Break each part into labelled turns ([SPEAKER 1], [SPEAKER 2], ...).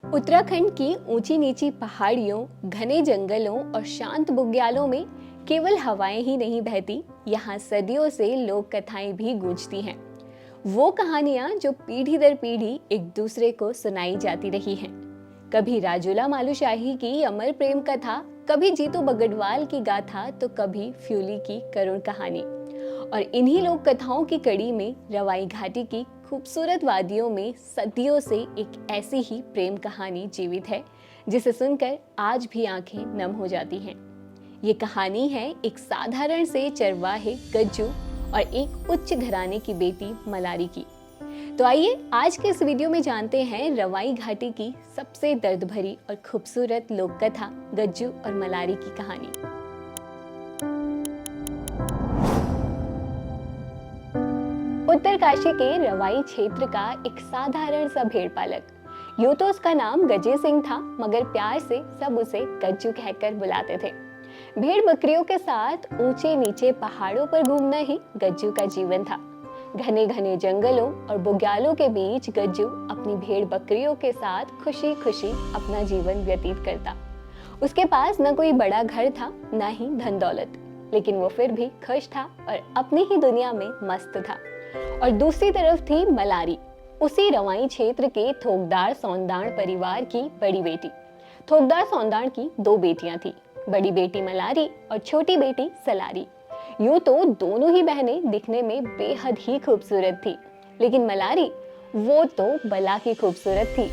[SPEAKER 1] उत्तराखंड की ऊंची नीची पहाड़ियों, घने जंगलों और शांत बुग्यालों में केवल हवाएं ही नहीं बहती, यहाँ सदियों से लोक कथाएं भी गूंजती हैं। वो कहानियां जो पीढ़ी दर पीढ़ी एक दूसरे को सुनाई जाती रही हैं। कभी राजूला मालूशाही की अमर प्रेम कथा, कभी जीतू बगड़वाल की गाथा, तो कभी फ्यूली की करुण कहानी। और इन्हीं लोक कथाओं की कड़ी में रवाई घाटी की खूबसूरत वादियों में सदियों से एक ऐसी ही प्रेम कहानी जीवित है, जिसे सुनकर आज भी आंखें नम हो जाती हैं। ये कहानी है एक साधारण से चरवाहे गज्जू और एक उच्च घराने की बेटी मलारी की। तो आइए आज के इस वीडियो में जानते हैं रवाई घाटी की सबसे दर्द भरी और खूबसूरत लोक कथा गज्जू और मलारी की कहानी। उत्तरकाशी के रवाई क्षेत्र का एक साधारण सा भेड़ पालक, यूं तो उसका नाम गजे सिंह था, मगर प्यार से सब उसे गज्जू कहकर बुलाते थे। भेड़ बकरियों के साथ ऊंचे नीचे पहाड़ों पर घूमना ही गज्जू का जीवन था। घने घने जंगलों और बुग्यालों के बीच गज्जू अपनी भेड़ बकरियों के साथ खुशी खुशी अपना जीवन व्यतीत करता। उसके पास न कोई बड़ा घर था, न ही धन दौलत, लेकिन वो फिर भी खुश था और अपनी ही दुनिया में मस्त था। और दूसरी तरफ थी मलारी, उसी रवाई क्षेत्र के थोकदार सौंदाण परिवार की बड़ी बेटी। थोकदार सौंदाण की दो बेटियां थी, बड़ी बेटी मलारी और छोटी बेटी सलारी। यूं तो दोनों ही बहनें दिखने में बेहद ही खूबसूरत थी, लेकिन मलारी वो तो बला की खूबसूरत थी।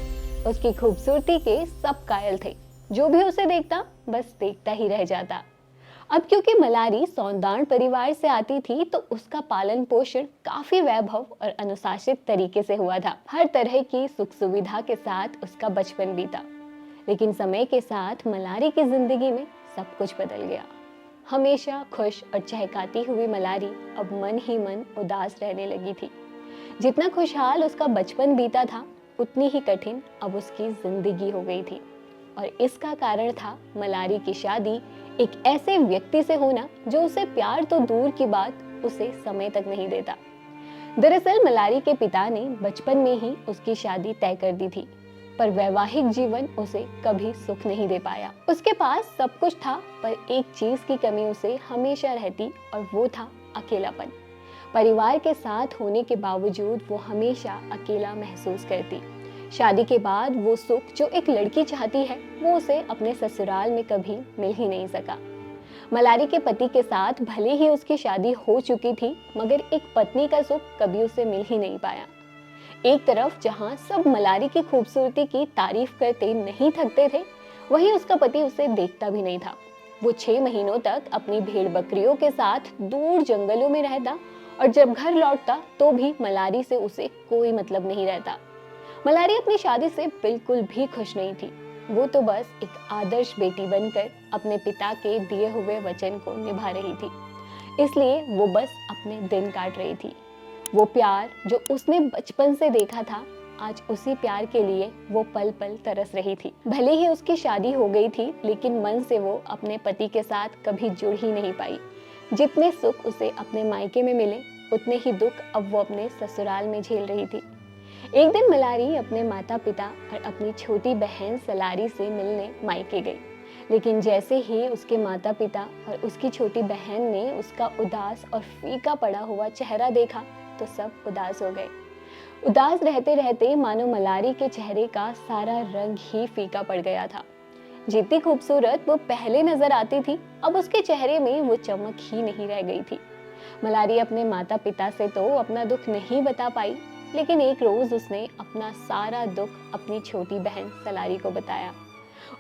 [SPEAKER 1] उसकी खूबसूरती के सब कायल थे, जो भी उसे देखता बस देखता ही रह जाता। अब क्योंकि मलारी सौंदाण परिवार से आती थी, तो उसका पालन पोषण काफी वैभव और अनुशासित तरीके से हुआ था। हर तरह की सुख सुविधा के साथ उसका बचपन बीता। लेकिन समय के साथ मलारी की जिंदगी में सब कुछ बदल गया। हमेशा खुश और चहकाती हुई मलारी अब मन ही मन उदास रहने लगी थी। जितना खुशहाल उसका बचपन बीता था, उतनी ही कठिन अब उसकी जिंदगी हो गई थी। और इसका कारण था मलारी की शादी एक ऐसे व्यक्ति से होना जो उसे प्यार तो दूर की बात, उसे समय तक नहीं देता। दरअसल मलारी के पिता ने बचपन में ही उसकी शादी तय कर दी थी, पर वैवाहिक जीवन उसे कभी सुख नहीं दे पाया। उसके पास सब कुछ था, पर एक चीज की कमी उसे हमेशा रहती, और वो था अकेलापन। परिवार के साथ होने के बावजूद वो हमेशा अकेला महसूस करती। शादी के बाद वो सुख जो एक लड़की चाहती है, वो उसे अपने ससुराल में कभी मिल ही नहीं सका। मलारी के पति के साथ भले ही उसकी शादी हो चुकी थी, मगर एक पत्नी का सुख कभी उसे मिल ही नहीं पाया। एक तरफ जहां सब मलारी की खूबसूरती की तारीफ करते नहीं थकते थे, वहीं उसका पति उसे देखता भी नहीं था। वो 6 महीनों तक अपनी भेड़ बकरियों के साथ दूर जंगलों में रहता, और जब घर लौटता तो भी मलारी से उसे कोई मतलब नहीं रहता। मलारी अपनी शादी से बिल्कुल भी खुश नहीं थी। वो तो बस एक आदर्श बेटी बनकर अपने पिता के दिए हुए वचन को निभा रही थी, इसलिए वो बस अपने दिन काट रही थी। वो प्यार जो उसने बचपन से देखा था, आज उसी प्यार के लिए वो पल पल तरस रही थी। भले ही उसकी शादी हो गई थी, लेकिन मन से वो अपने पति के साथ कभी जुड़ ही नहीं पाई। जितने सुख उसे अपने मायके में मिले, उतने ही दुख अब वो अपने ससुराल में झेल रही थी। एक दिन मलारी अपने माता पिता और अपनी छोटी बहन सलारी से मिलने मायके गई, लेकिन जैसे ही उसके माता पिता और उसकी छोटी बहन ने उसका उदास और फीका पड़ा हुआ चेहरा देखा, तो सब उदास हो गए। उदास रहते रहते मानो मलारी के चेहरे का सारा रंग ही फीका पड़ गया था। जितनी खूबसूरत वो पहले नजर आती थी, अब उसके चेहरे में वो चमक ही नहीं रह गई थी। मलारी अपने माता पिता से तो अपना दुख नहीं बता पाई, लेकिन एक रोज उसने अपना सारा दुख अपनी छोटी बहन सलारी को बताया।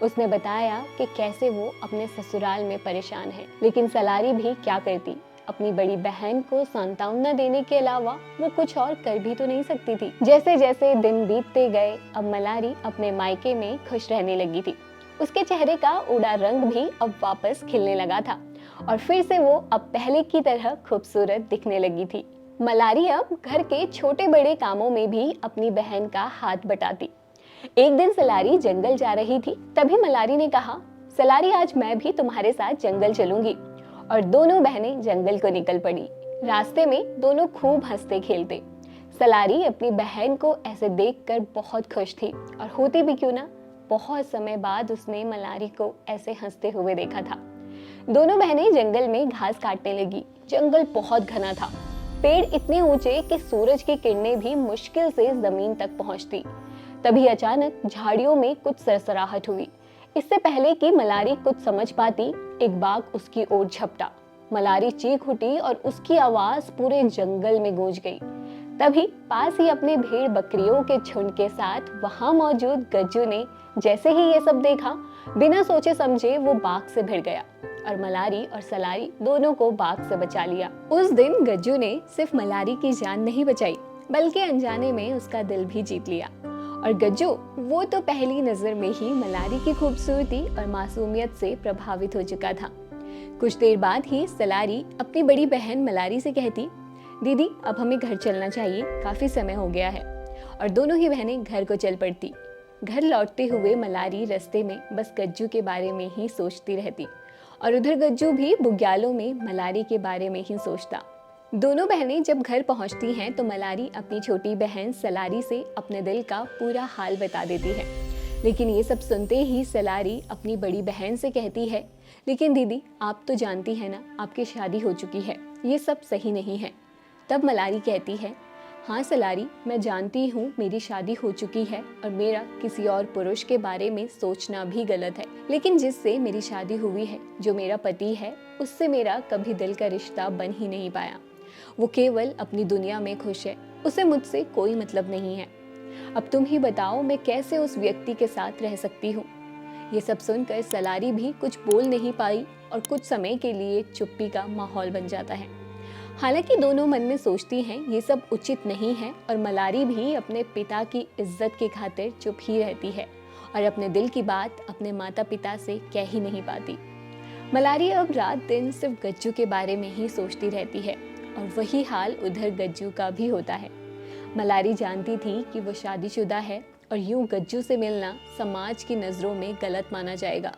[SPEAKER 1] उसने बताया कि कैसे वो अपने ससुराल में परेशान है, लेकिन सलारी भी क्या करती, अपनी बड़ी बहन को सांत्वना देने के अलावा वो कुछ और कर भी तो नहीं सकती थी। जैसे जैसे दिन बीतते गए, अब मलारी अपने मायके में खुश रहने लगी थी। उसके चेहरे का उड़ा रंग भी अब वापस खिलने लगा था, और फिर से वो अब पहले की तरह खूबसूरत दिखने लगी थी। मलारी अब घर के छोटे बड़े कामों में भी अपनी बहन का हाथ बटाती। एक दिन सलारी जंगल जा रही थी, तभी मलारी ने कहा, सलारी आज मैं भी तुम्हारे साथ जंगल चलूंगी। और दोनों बहनें जंगल को निकल पड़ी। रास्ते में दोनों खूब हंसते खेलते। सलारी अपनी बहन को ऐसे देखकर बहुत खुश थी, और होती भी क्यों ना, बहुत समय बाद उसने मलारी को ऐसे हंसते हुए देखा था। दोनों बहनें जंगल में घास काटने लगी। जंगल बहुत घना था, पेड़ इतने ऊंचे कि सूरज की किरणें भी मुश्किल से जमीन तक पहुंचती। तभी अचानक झाड़ियों में कुछ सरसराहट हुई। इससे पहले कि मलारी कुछ समझ पाती, एक बाघ उसकी ओर झपटा। मलारी चीख उठी और उसकी आवाज पूरे जंगल में गूंज गई। तभी पास ही अपने भेड़ बकरियों के झुंड के साथ वहां मौजूद गज्जू ने जैसे ही ये सब देखा, बिना सोचे समझे वो बाघ से भिड़ गया और मलारी और सलारी दोनों को बाघ से बचा लिया। उस दिन गज्जू ने सिर्फ मलारी की जान नहीं बचाई, बल्कि अनजाने में उसका दिल भी जीत लिया। और गज्जू वो तो पहली नजर में ही मलारी की खूबसूरती और मासूमियत से प्रभावित हो चुका था। कुछ देर बाद ही सलारी अपनी बड़ी बहन मलारी से कहती, दीदी अब हमें घर चलना चाहिए, काफी समय हो गया है। और दोनों ही बहनें घर को चल पड़ती। घर लौटते हुए मलारी रास्ते में बस गज्जू के बारे में ही सोचती रहती और उधर गज्जू भी बुग्यालों में मलारी के बारे में ही सोचता। दोनों बहनें जब घर पहुंचती हैं तो मलारी अपनी छोटी बहन सलारी से अपने दिल का पूरा हाल बता देती है। लेकिन ये सब सुनते ही सलारी अपनी बड़ी बहन से कहती है, लेकिन दीदी आप तो जानती है ना, आपकी शादी हो चुकी है, ये सब सही नहीं है। तब मलारी कहती है, हाँ सलारी, मैं जानती हूँ मेरी शादी हो चुकी है और मेरा किसी और पुरुष के बारे में सोचना भी गलत है, लेकिन जिससे मेरी शादी हुई है, जो मेरा पति है, उससे मेरा कभी दिल का रिश्ता बन ही नहीं पाया। वो केवल अपनी दुनिया में खुश है, उसे मुझसे कोई मतलब नहीं है। अब तुम ही बताओ मैं कैसे उस व्यक्ति के साथ रह सकती हूँ। ये सब सुनकर सलारी भी कुछ बोल नहीं पाई और कुछ समय के लिए चुप्पी का माहौल बन जाता है। हालांकि दोनों मन में सोचती हैं ये सब उचित नहीं है और मलारी भी अपने पिता की इज्जत की खातिर चुप ही रहती है और अपने दिल की बात अपने माता पिता से कह ही नहीं पाती। मलारी अब रात दिन सिर्फ गज्जू के बारे में ही सोचती रहती है और वही हाल उधर गज्जू का भी होता है। मलारी जानती थी कि वो शादीशुदा है और यूं गज्जू से मिलना समाज की नज़रों में गलत माना जाएगा,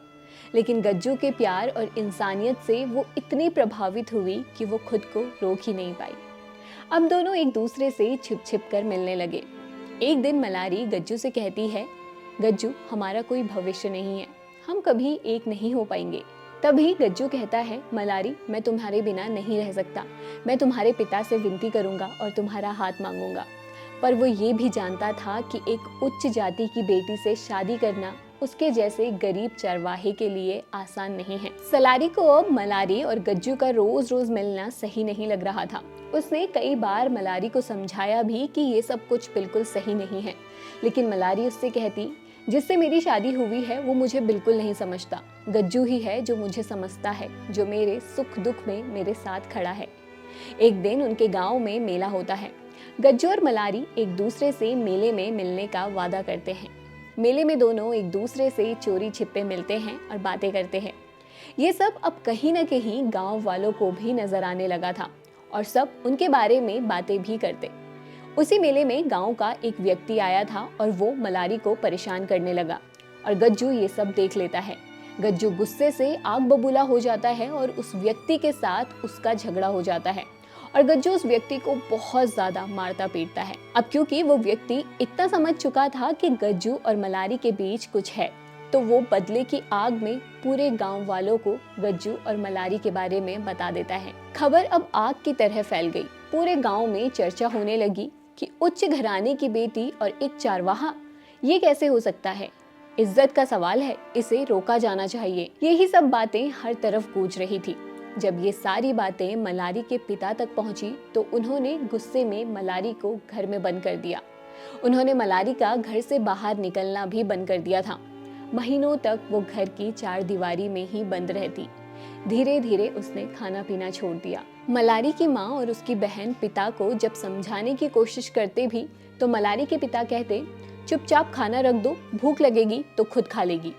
[SPEAKER 1] लेकिन गज्जू के प्यार और इंसानियत से वो इतनी प्रभावित हुई कि वो खुद को रोक ही नहीं पाई। अब दोनों एक दूसरे से छिप छिप कर मिलने लगे। एक दिन मलारी गज्जू से कहती है, गज्जू हमारा कोई भविष्य नहीं है, हम कभी एक नहीं हो पाएंगे। तभी गज्जू कहता है, मलारी मैं तुम्हारे बिना नहीं रह सकता, मैं तुम्हारे पिता से विनती करूंगा और तुम्हारा हाथ मांगूंगा। पर वो ये भी जानता था कि एक उच्च जाति की बेटी से शादी करना उसके जैसे गरीब चरवाहे के लिए आसान नहीं है। सलारी को अब मलारी और गज्जू का रोज रोज मिलना सही नहीं लग रहा था। उसने कई बार मलारी को समझाया भी कि ये सब कुछ बिल्कुल सही नहीं है, लेकिन मलारी उससे कहती, जिससे मेरी शादी हुई है वो मुझे बिल्कुल नहीं समझता। गज्जू ही है जो मुझे समझता है, जो मेरे सुख दुख में मेरे साथ खड़ा है। एक दिन उनके गांव में मेला होता है। गज्जू और मलारी एक दूसरे से मेले में मिलने का वादा करते हैं। मेले में दोनों एक दूसरे से चोरी छिपे मिलते हैं और बातें करते हैं। ये सब अब कहीं न कहीं गांव वालों को भी नजर आने लगा था और सब उनके बारे में बातें भी करते। उसी मेले में गांव का एक व्यक्ति आया था और वो मलारी को परेशान करने लगा और गज्जू ये सब देख लेता है। गज्जू गुस्से से आग बबूला हो जाता है और उस व्यक्ति के साथ उसका झगड़ा हो जाता है और गज्जू उस व्यक्ति को बहुत ज्यादा मारता पीटता है। अब क्योंकि वो व्यक्ति इतना समझ चुका था कि गज्जू और मलारी के बीच कुछ है, तो वो बदले की आग में पूरे गांव वालों को गज्जू और मलारी के बारे में बता देता है। खबर अब आग की तरह फैल गई। पूरे गांव में चर्चा होने लगी कि उच्च घराने की बेटी और एक चारवाहा, ये कैसे हो सकता है? इज्जत का सवाल है, इसे रोका जाना चाहिए। यही सब बातें हर तरफ गूंज रही थी। जब ये सारी बातें मलारी के पिता तक पहुंची तो उन्होंने गुस्से में मलारी को घर में बंद कर दिया। उन्होंने मलारी का घर से बाहर निकलना भी बंद कर दिया था। महीनों तक वो घर की चार दीवारी में ही बंद रहती। धीरे धीरे उसने खाना पीना छोड़ दिया। मलारी की माँ और उसकी बहन पिता को जब समझाने की कोशिश करते भी तो मलारी के पिता कहते, चुपचाप खाना रख दो, भूख लगेगी तो खुद खा लेगी।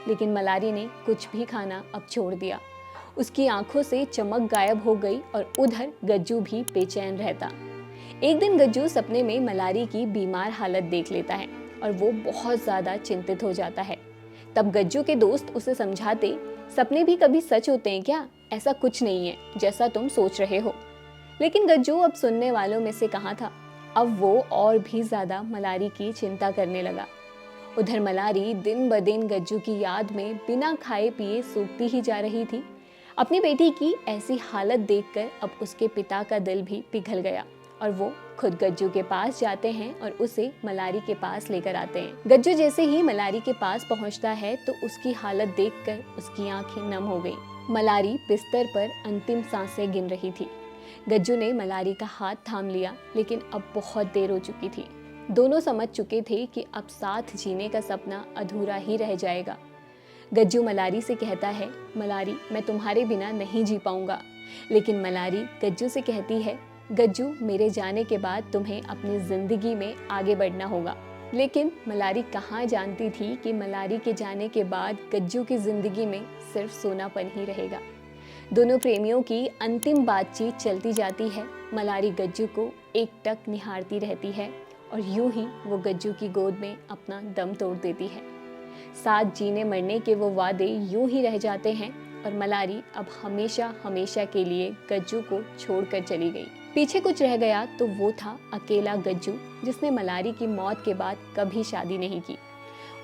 [SPEAKER 1] लेकिन मलारी ने कुछ भी खाना अब छोड़ दिया। उसकी आंखों से चमक गायब हो गई और उधर गज्जू भी बेचैन रहता। एक दिन गज्जू सपने में मलारी की बीमार हालत देख लेता है और वो बहुत ज्यादा चिंतित हो जाता है। तब गज्जू के दोस्त उसे समझाते, सपने भी कभी सच होते हैं क्या? ऐसा कुछ नहीं है जैसा तुम सोच रहे हो। लेकिन गज्जू अब सुनने वालों में से कहाँ था। अब वो और भी ज्यादा मलारी की चिंता करने लगा। उधर मलारी दिन ब दिन गज्जू की याद में बिना खाए पिए सूखती ही जा रही थी। अपनी बेटी की ऐसी हालत देखकर अब उसके पिता का दिल भी पिघल गया और वो खुद गज्जू के पास जाते हैं और उसे मलारी के पास लेकर आते हैं। गज्जू जैसे ही मलारी के पास पहुंचता है तो उसकी हालत देखकर उसकी आंखें नम हो गई। मलारी बिस्तर पर अंतिम सांसें गिन रही थी। गज्जू ने मलारी का हाथ थाम लिया, लेकिन अब बहुत देर हो चुकी थी। दोनों समझ चुके थे कि अब साथ जीने का सपना अधूरा ही रह जाएगा। गज्जू मलारी से कहता है, मलारी मैं तुम्हारे बिना नहीं जी पाऊंगा। लेकिन मलारी गज्जू से कहती है, गज्जू मेरे जाने के बाद तुम्हें अपनी जिंदगी में आगे बढ़ना होगा। लेकिन मलारी कहाँ जानती थी कि मलारी के जाने के बाद गज्जू की जिंदगी में सिर्फ सोनापन ही रहेगा। दोनों प्रेमियों की अंतिम बातचीत चलती जाती है। मलारी गज्जू को एकटक निहारती रहती है और यूं ही वो गज्जू की गोद में अपना दम तोड़ देती है। साथ जीने मरने के वो वादे यूं ही रह जाते हैं और मलारी अब हमेशा हमेशा के लिए गज्जू को छोड़कर चली गई। पीछे कुछ रह गया तो वो था अकेला गज्जू, जिसने मलारी की मौत के बाद कभी शादी नहीं की।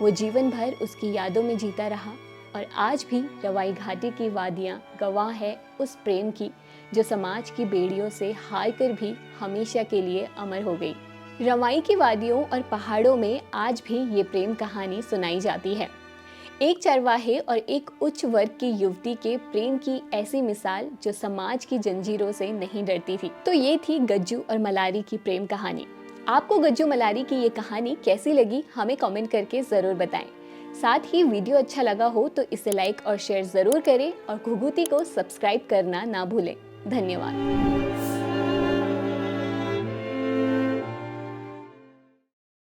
[SPEAKER 1] वो जीवन भर उसकी यादों में जीता रहा और आज भी रवाई घाटी की वादियाँ गवाह है उस प्रेम की जो समाज की बेड़ियों से हार कर भी हमेशा के लिए अमर हो गई। रवाई की वादियों और पहाड़ों में आज भी ये प्रेम कहानी सुनाई जाती है। एक चरवाहे और एक उच्च वर्ग की युवती के प्रेम की ऐसी मिसाल जो समाज की जंजीरों से नहीं डरती थी। तो ये थी गज्जू और मलारी की प्रेम कहानी। आपको गज्जू मलारी की ये कहानी कैसी लगी हमें कमेंट करके ज़रूर बताएं। साथ ही वीडियो अच्छा लगा हो तो इसे लाइक और शेयर ज़रूर करें और घुघुती को सब्सक्राइब करना ना भूलें। धन्यवाद।